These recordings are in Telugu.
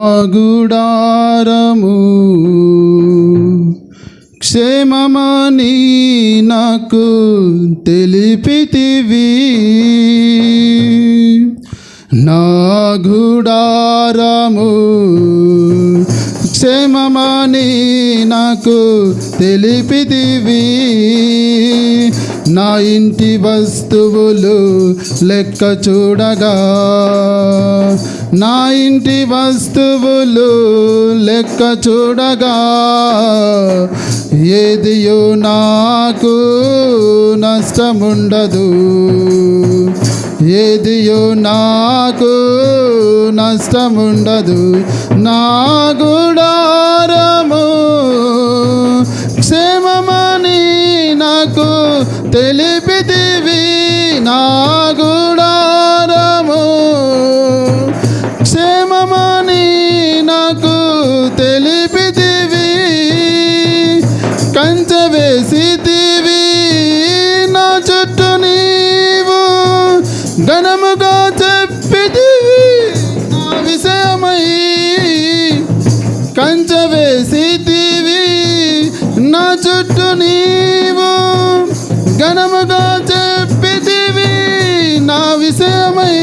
గుడారము క్షేమమని నాకు తెలిపితివి. నా గుడారము క్షేమమని నాకు తెలిపితివి. నా ఇంటి వస్తువులు లెక్క చూడగా, నా ఇంటి వస్తువులు లెక్క చూడగా, ఏదియో నాకు నష్టముండదు, ఏదియో నాకు నష్టముండదు. నా గుడారము క్షేమమని నాకు తెలిపితివి. నా గుడారము క్షేమమని నాకు తెలిపితివి. కంచె వేసితివి నా చుట్టూ, నీవు ఘనముగా చెప్పితివి నా విషయమై. కంచె వేసితివి నా చుట్టూ, నీవు ఘనముగా చెప్పితివి నా విషయమై.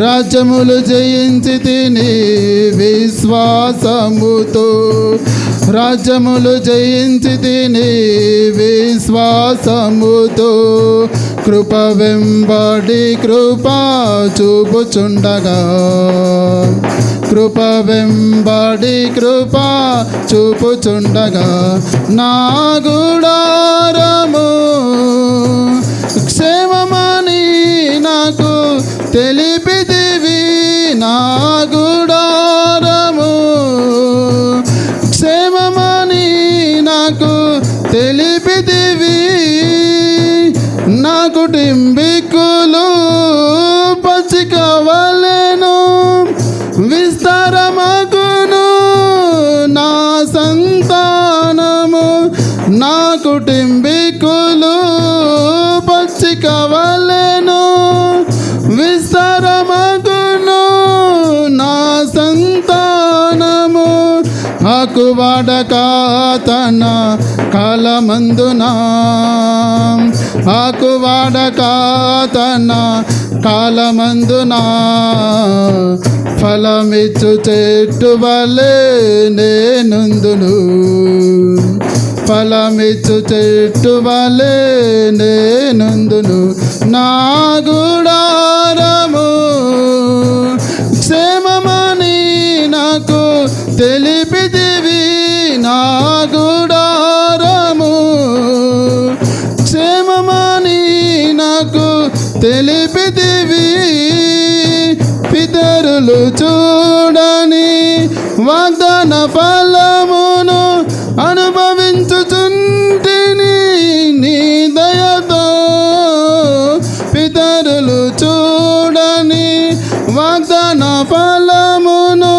రాజ్యములు జయించి తిని విశ్వాసముతో, రాజ్యములు జయించి తిని విశ్వాసముతో, కృప వెంబడి కృప చూపుచుండగా, కృప వెంబడి కృప చూపుచుండగా, నా గుడారము క్షేమమని నాకు తెలిపితివి. నా గుడారము క్షేమమని నాకు తెలిపితివి. నా కుటుంబీకులు పచ్చిక వలెను విస్తారమగును నా సంతానము. నా కుటుంబీకులు పచ్చిక వలెను విస్తారమగును నా సంతానము. ఆకువాడక తన కాలమందున, ఆకువాడక తన కాలమందున, ఫలమిచ్చు చెట్టు వలె నేనుందును, ఫలమిచ్చు చెట్టు వలె నేనుందును. నా గుడారము క్షేమమని నాకు తెలిపితివి. నా గుడారము క్షేమమని నాకు తెలిపితివి. పితరులు చూడని వాగ్దాన ఫలమును అనుభవించుచుంటిని నీ దయతో. పితరులు చూడని వాగ్దాన ఫలమును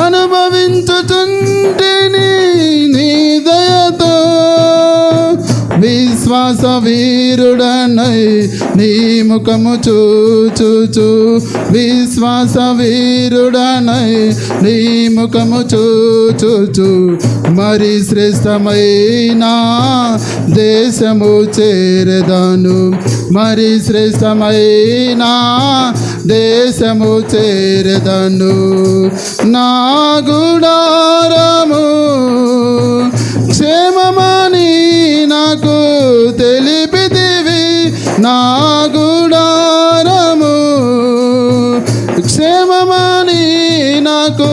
అనుభవించుచుంటిని నీ దయతో. విశ్వాస వీరుడనై నీ ముఖము చూచుచు, విశ్వాస వీరుడనై నీ ముఖము చూచుచు, మరి శ్రేష్టమైన దేశము చేరదాను, మరి శ్రేష్టమైన దేశము చేరదాను. నా గుడారము క్షేమమని నాకు తెలిపితివి. నా గుడారము క్షేమమని నాకు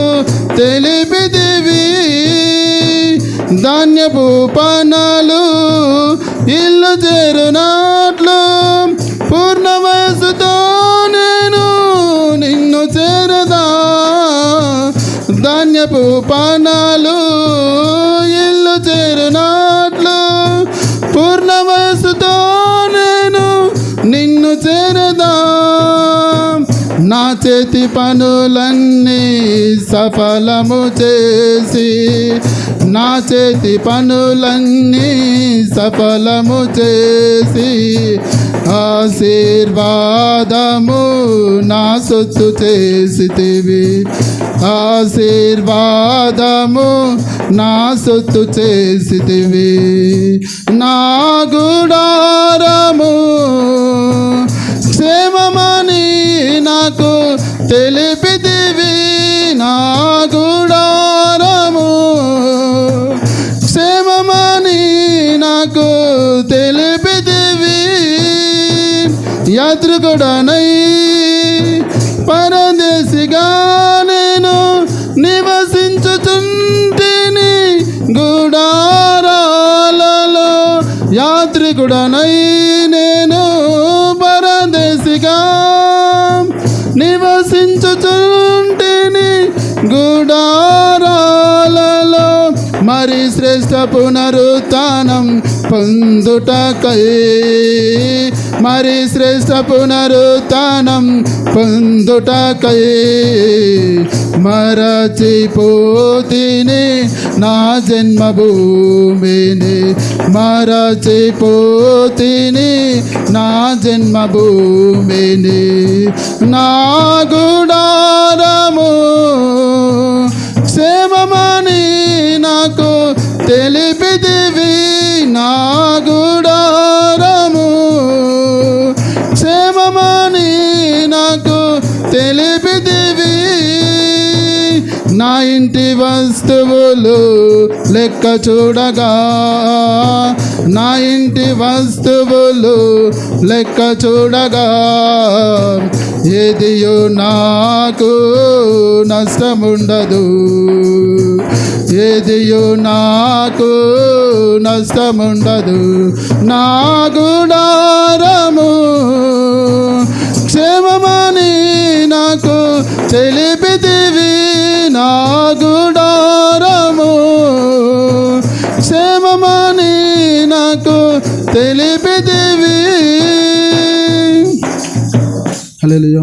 తెలిపితివి. ధాన్యపు పనలు ఇల్లు చేరునట్లు, పూర్ణ వయసుతో నేను నిన్ను చేరదా. ధాన్యపు పనలు ఇల్లు చేరునట్లు, పూర్ణ వయసుతో నేను నిన్ను చేరదా. నా చేతి పనులన్నీ సఫలము చేసి, నా చేతి పనులన్నీ సఫలము చేసి, ఆశీర్వాదము నా సొత్తు చేసితివి, ఆశీర్వాదము నా సొత్తు చేసితివి. నా గుడారము క్షేమమని నాకు తెలిపితివి, నా గుడారము క్షేమమని నాకు తెలిపితివి. యాత్రికుడనై పరదేశిగా నేను నివసించుచుంటిని గుడారాలలో, యాత్రికుడనై నేను పరదేశిగా నివసించుచుంటిని గుడారాలలో. మరి శ్రేష్ఠ పునరుత్థానం పొందుటకై, మరి శ్రేష్ఠ పునరుత్థానం పొందుటకై మరచిపోతిని నా జన్మభూమిని, మరచిపోతిని నా జన్మభూమిని. నా గుడారము క్షేమమని నాకు తెలిపితివి, నా గుడారము క్షేమమని నాకు తెలిపితివి. నా ఇంటి వస్తువులు లెక్క చూడగా, నా ఇంటి వస్తువులు లెక్క చూడగా ఏదియో నాకు నష్టముండదు, ఏదియో నాకు నష్టముండదు. నా గుడారము క్షేమమని నాకు తెలిపితివి, నా గుడారము క్షేమమని నాకు తెలిపితివి. హల్లెలూయా.